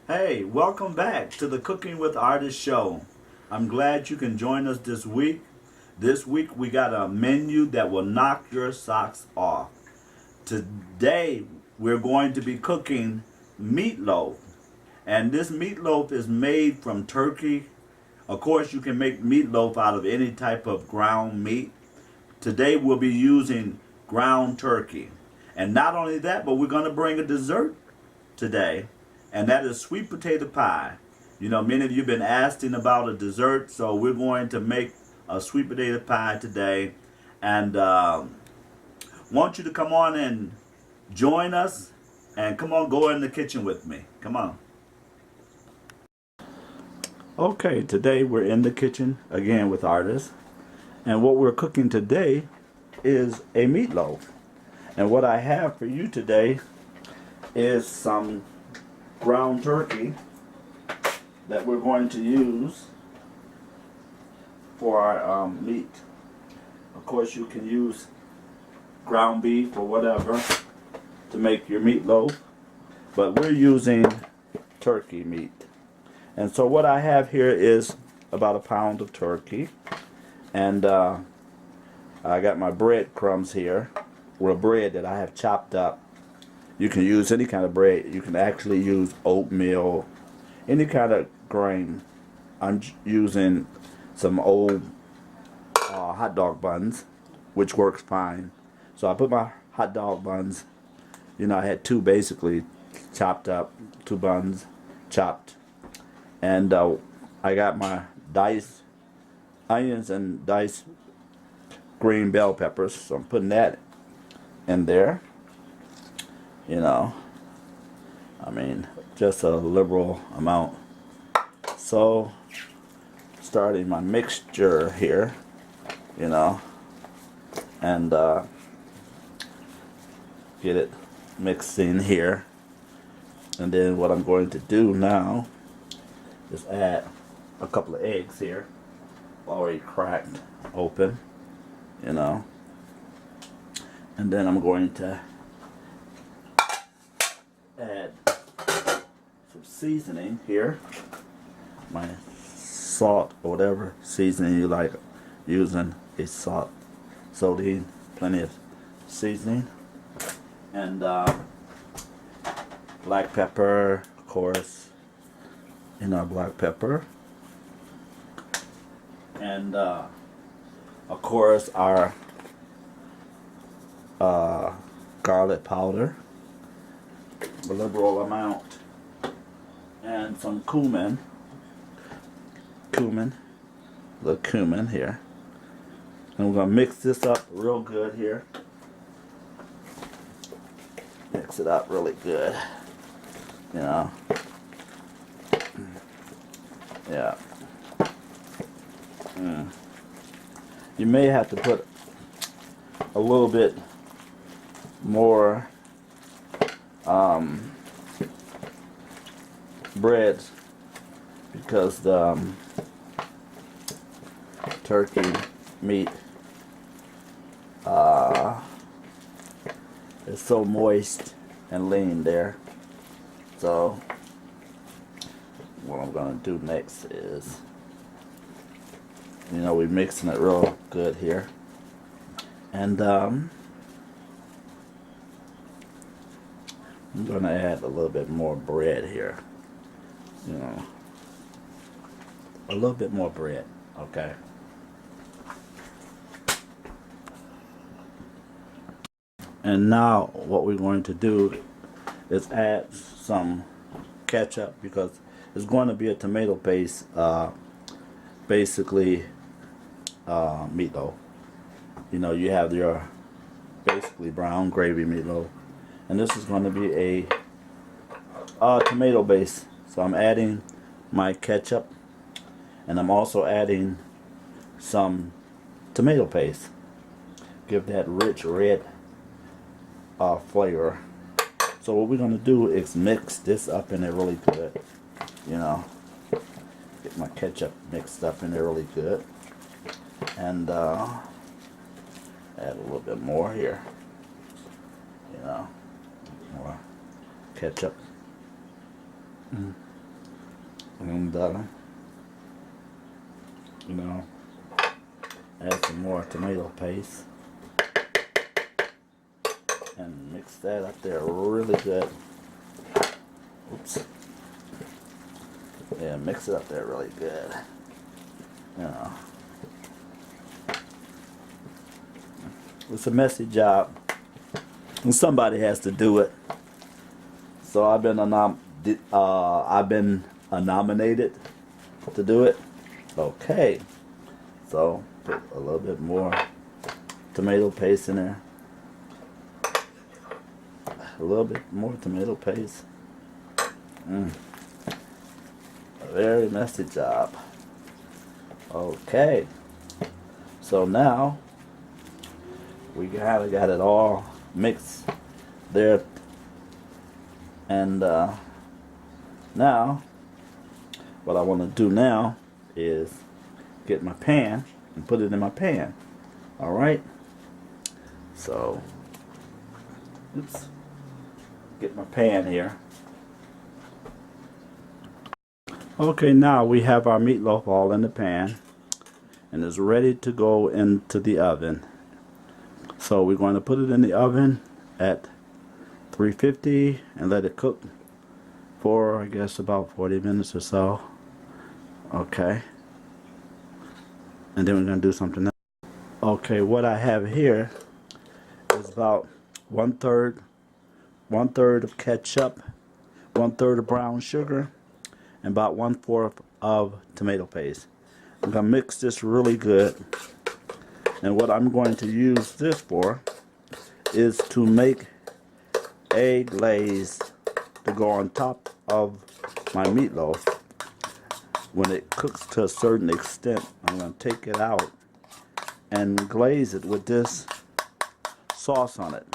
Hey, welcome back to the Cooking with Artis show. I'm glad you can join us this week. This week we got a menu that will knock your socks off. Today we're going to be cooking meatloaf. And this meatloaf is made from turkey. Of course, you can make meatloaf out of any type of ground meat. Today we'll be using ground turkey. And not only that, but we're going to bring a dessert today, and that is sweet potato pie. You know, many of you have been asking about a dessert, so we're going to make a sweet potato pie today. And want you to come on and join us, and come on, go in the kitchen with me. Come on. Okay, today we're in the kitchen again with Artis, and what we're cooking today is a meatloaf. And what I have for you today is some ground turkey that we're going to use for our meat. Of course, you can use ground beef or whatever to make your meatloaf, but we're using turkey meat. And so what I have here is about a pound of turkey, and I got my breadcrumbs here, or bread that I have chopped up. You can use any kind of bread. You can actually use oatmeal, any kind of grain. I'm using some old hot dog buns, which works fine. So I put my hot dog buns, you know, I had two basically chopped up, two buns chopped. And I got my diced onions and diced green bell peppers. So I'm putting that in there. You know, I mean, just a liberal amount. So, starting my mixture here, you know, and get it mixed in here. And then what I'm going to do now is add a couple of eggs here, already cracked open, you know. And then I'm going to add some seasoning here, my salt or whatever seasoning you like using is salt, sodium, plenty of seasoning, and black pepper, of course, you know, black pepper, and of course our garlic powder, a liberal amount, and some cumin, the cumin here, and we're gonna mix this up real good here. Mix it up really good, you know. Yeah. You may have to put a little bit more bread, because the turkey meat is so moist and lean there. So what I'm gonna do next is, you know, we're mixing it real good here, and I'm gonna add a little bit more bread here, you know, a little bit more bread, okay. And now what we're going to do is add some ketchup, because it's going to be a tomato paste, basically meatloaf. You know, you have your basically brown gravy meatloaf, and this is going to be a tomato base. So I'm adding my ketchup, and I'm also adding some tomato paste. Give that rich red flavor. So what we're going to do is mix this up in there really good, you know. Get my ketchup mixed up in there really good, and add a little bit more here, you know, more ketchup. And you know, add some more tomato paste and mix that up there really good. Oops. Yeah, mix it up there really good. You know, it's a messy job, and somebody has to do it. So I've been nominated to do it. Okay, so put a little bit more tomato paste in there. A little bit more tomato paste. A very messy job. Okay, so now we kind of got it all mixed there, and now what I want to do now is get my pan and put it in my pan. All right, so oops, get my pan here. Okay, now we have our meatloaf all in the pan and it's ready to go into the oven. So we're going to put it in the oven at 350 and let it cook for, I guess, about 40 minutes or so. Okay, and then we're going to do something else. Okay, what I have here is about one third of ketchup, 1/3 of brown sugar, and about 1/4 of tomato paste. I'm going to mix this really good, and what I'm going to use this for is to make a glaze to go on top of my meatloaf. When it cooks to a certain extent, I'm going to take it out and glaze it with this sauce on it,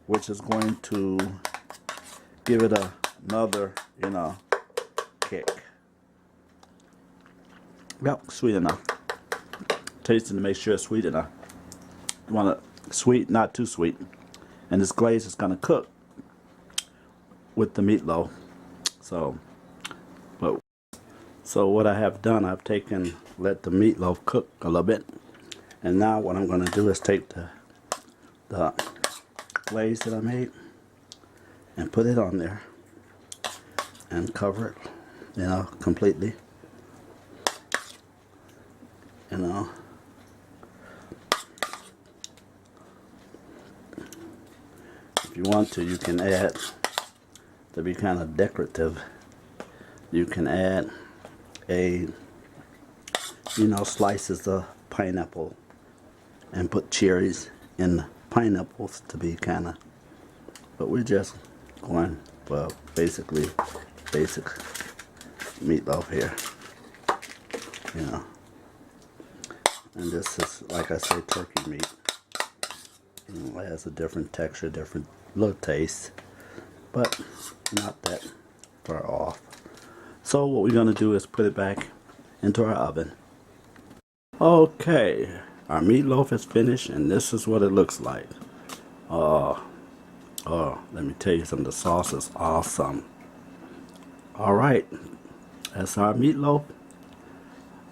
which is going to give it another, you know, kick. Yep, sweet enough. Tasting to make sure it's sweet enough. You want it sweet, not too sweet. And this glaze is going to cook with the meatloaf. So what I have done, I've let the meatloaf cook a little bit. And now what I'm going to do is take the glaze that I made and put it on there and cover it, you know, completely. You know, if you want to, you can add, to be kind of decorative, you can add slices of pineapple and put cherries in the pineapples to be kind of, but we're just going for basic meatloaf here, you know. And this is, like I say, turkey meat. You know, it has a different texture, different little taste, but not that far off. So what we're going to do is put it back into our oven. Okay, our meatloaf is finished, and this is what it looks like. Oh, let me tell you something. The sauce is awesome. All right, that's our meatloaf.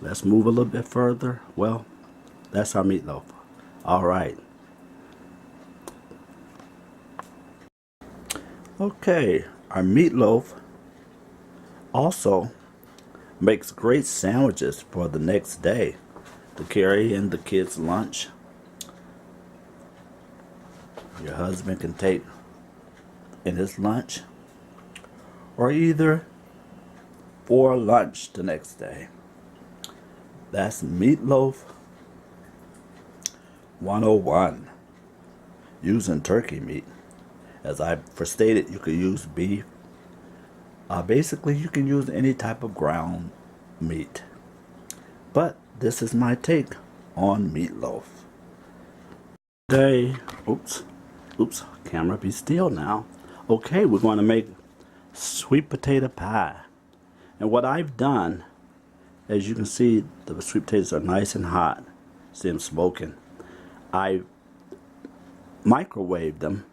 Let's move a little bit further. Well, that's our meatloaf. All right. Okay, our meatloaf also makes great sandwiches for the next day to carry in the kids' lunch. Your husband can take in his lunch, or either for lunch the next day. That's Meatloaf 101, using turkey meat. As I stated, you could use beef. Basically, you can use any type of ground meat. But this is my take on meatloaf. Today, oops, camera be still now. Okay, we're going to make sweet potato pie. And what I've done, as you can see, the sweet potatoes are nice and hot. See them smoking. I microwaved them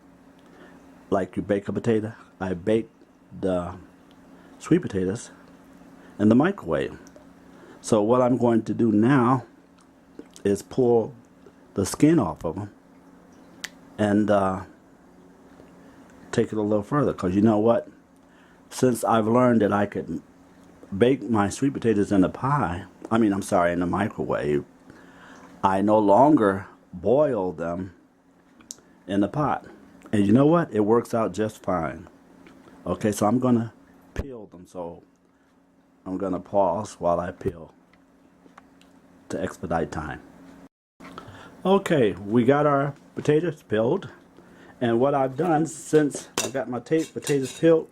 like you bake a potato. I baked the sweet potatoes in the microwave. So what I'm going to do now is pull the skin off of them and take it a little further, because you know what? Since I've learned that I could bake my sweet potatoes in the in the microwave, I no longer boil them in the pot. And you know what? It works out just fine. Okay, so I'm going to peel them. So I'm going to pause while I peel to expedite time. Okay, we got our potatoes peeled. And what I've done, since I got my potatoes peeled,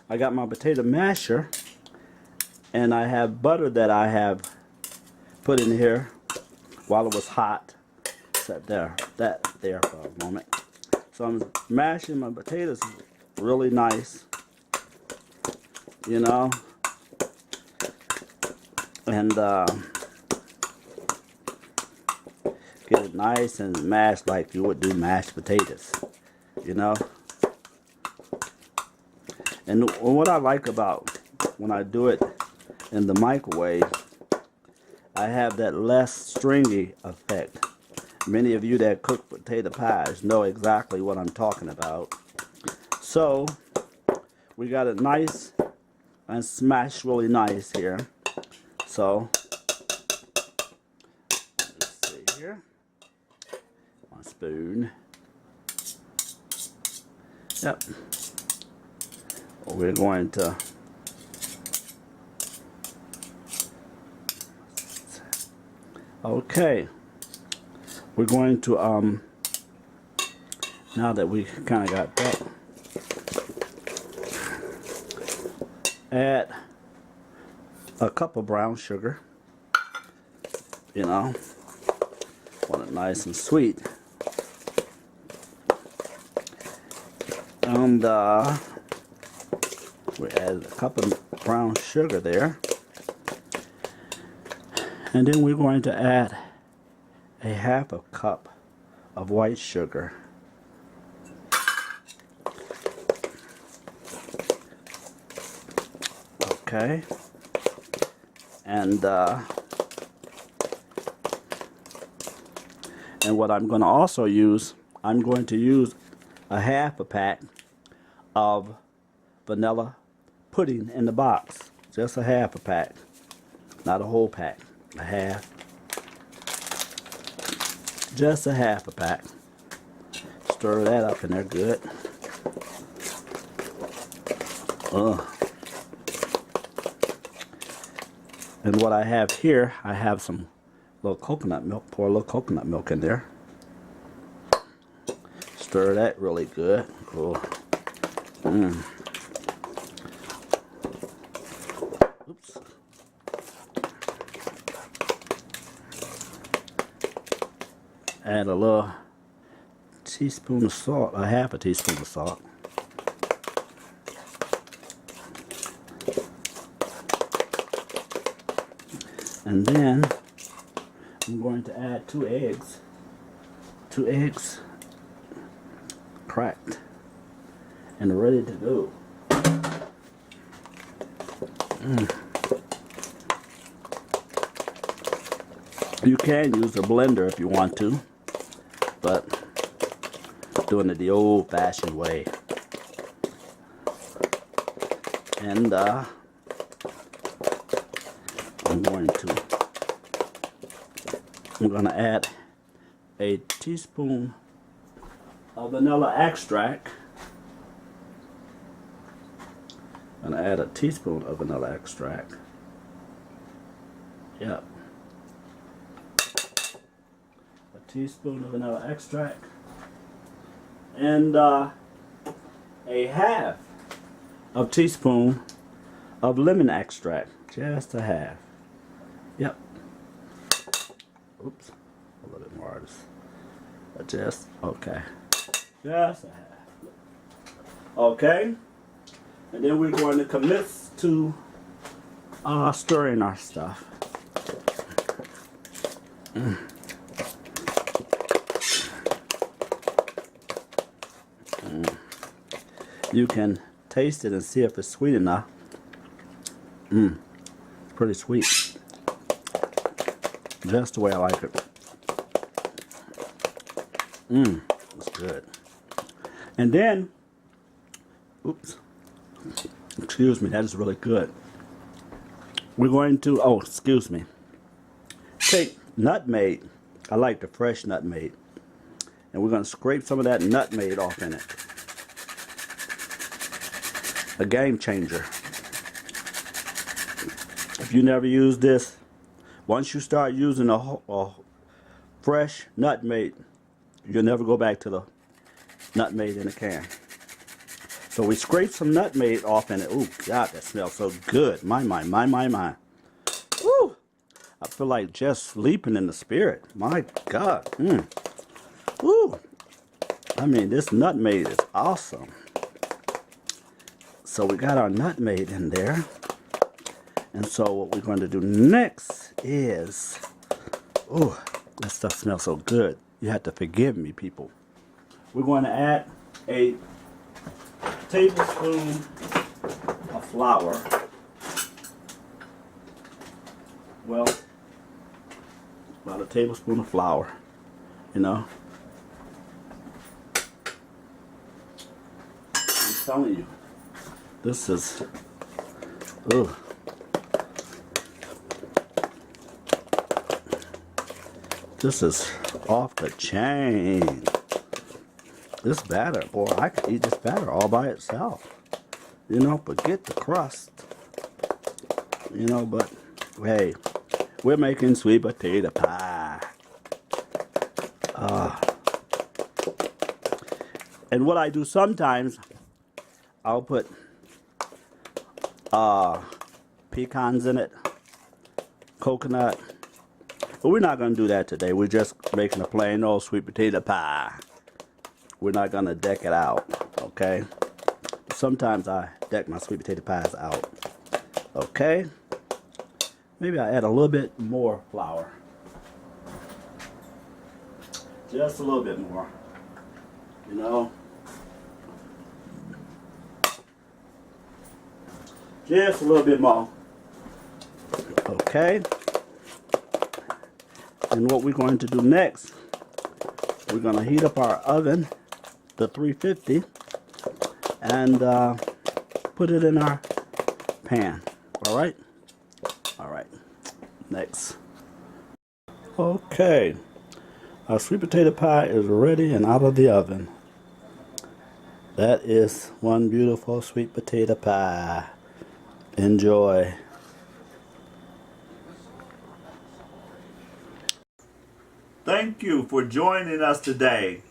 I got my potato masher, and I have butter that I have put in here while it was hot. Set that there for a moment. So I'm mashing my potatoes really nice, you know, and get it nice and mashed like you would do mashed potatoes, you know. And what I like about when I do it in the microwave, I have that less stringy effect. Many of you that cook potato pies know exactly what I'm talking about. So we got it nice and smashed really nice here. So let's see here. One spoon. Yep. We're going to we're going to now that we kind of got that, add a cup of brown sugar, you know, want it nice and sweet, and we add a cup of brown sugar there. And then we're going to add a half a cup of white sugar. Okay. And what I'm going to also use, I'm going to use a half a pack of vanilla pudding in the box. Just a half a pack, not a whole pack. A half, just a half a pack. Stir that up in there good. And what I have here, I have some little coconut milk. Pour a little coconut milk in there. Stir that really good. Cool. Oops. Add a little teaspoon of salt, a half a teaspoon of salt. And then I'm going to add 2 eggs. 2 eggs cracked and ready to go. You can use a blender if you want to, but doing it the old-fashioned way. And I'm going to add a teaspoon of vanilla extract. I'm going to add a teaspoon of vanilla extract. Yep. Teaspoon of vanilla extract, and a half of teaspoon of lemon extract, just a half. Yep. Oops, a little bit more, Artis. Just okay. Just a half. Okay, and then we're going to commit to stirring our stuff. You can taste it and see if it's sweet enough. Pretty sweet. Just the way I like it. It's good. And then, oops, excuse me, that is really good. We're going to, oh, excuse me, take nutmeg. I like the fresh nutmeg. And we're going to scrape some of that nutmeg off in it. A game changer. If you never use this, once you start using a fresh nutmeg, you'll never go back to the nutmeg in the can. So we scrape some nutmeg off in it. Ooh, God, that smells so good. My. Woo! I feel like just sleeping in the spirit. My God. Woo! I mean, this nutmeg is awesome. So we got our nutmeg in there. And so what we're going to do next is, oh, that stuff smells so good. You have to forgive me, people. We're going to add a tablespoon of flour. Well, about a tablespoon of flour, you know. I'm telling you, this is, ooh. This is off the chain. This batter, boy, I could eat this batter all by itself. You know, forget the crust. You know, but hey, we're making sweet potato pie. And what I do sometimes, I'll put pecans in it, coconut. But we're not going to do that today. We're just making a plain old sweet potato pie. We're not going to deck it out, okay? Sometimes I deck my sweet potato pies out, okay? Maybe I add a little bit more flour. Just a little bit more, you know? Just a little bit more, okay? And what we're going to do next, we're going to heat up our oven to 350 and put it in our pan. All right? All right. Next. Okay. Our sweet potato pie is ready and out of the oven. That is one beautiful sweet potato pie. Enjoy. Thank you for joining us today.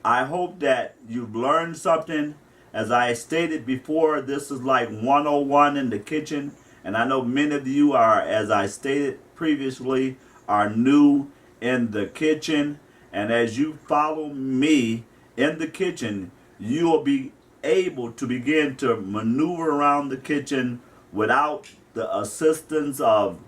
I hope that you've learned something. As I stated before, this is like 101 in the kitchen. And I know many of you are, as I stated previously, are new in the kitchen. And as you follow me in the kitchen, you will be able to begin to maneuver around the kitchen without the assistance of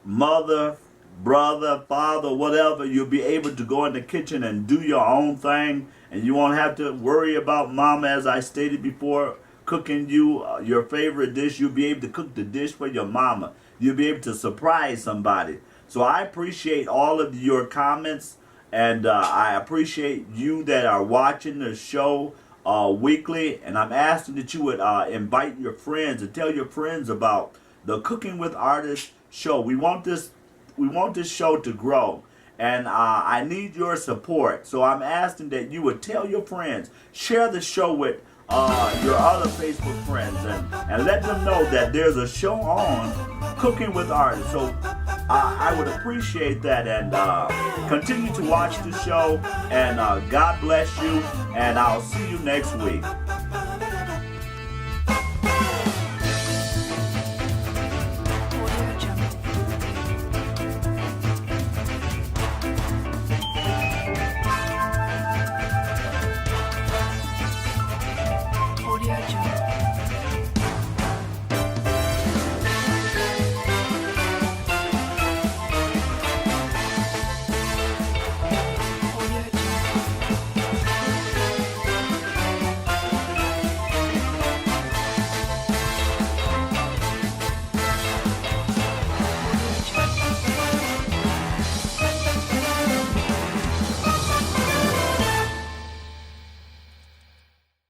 mother, brother, father, whatever. You'll be able to go in the kitchen and do your own thing, and you won't have to worry about mama, as I stated before, cooking you your favorite dish. You'll be able to cook the dish for your mama. You'll be able to surprise somebody. So I appreciate all of your comments, and I appreciate you that are watching the show weekly, and I'm asking that you would invite your friends and tell your friends about the Cooking with Artis show. We want this show to grow, and I need your support. So I'm asking that you would tell your friends, share the show with your other Facebook friends, and let them know that there's a show on Cooking with Artis. So I would appreciate that, and continue to watch the show, and God bless you, and I'll see you next week.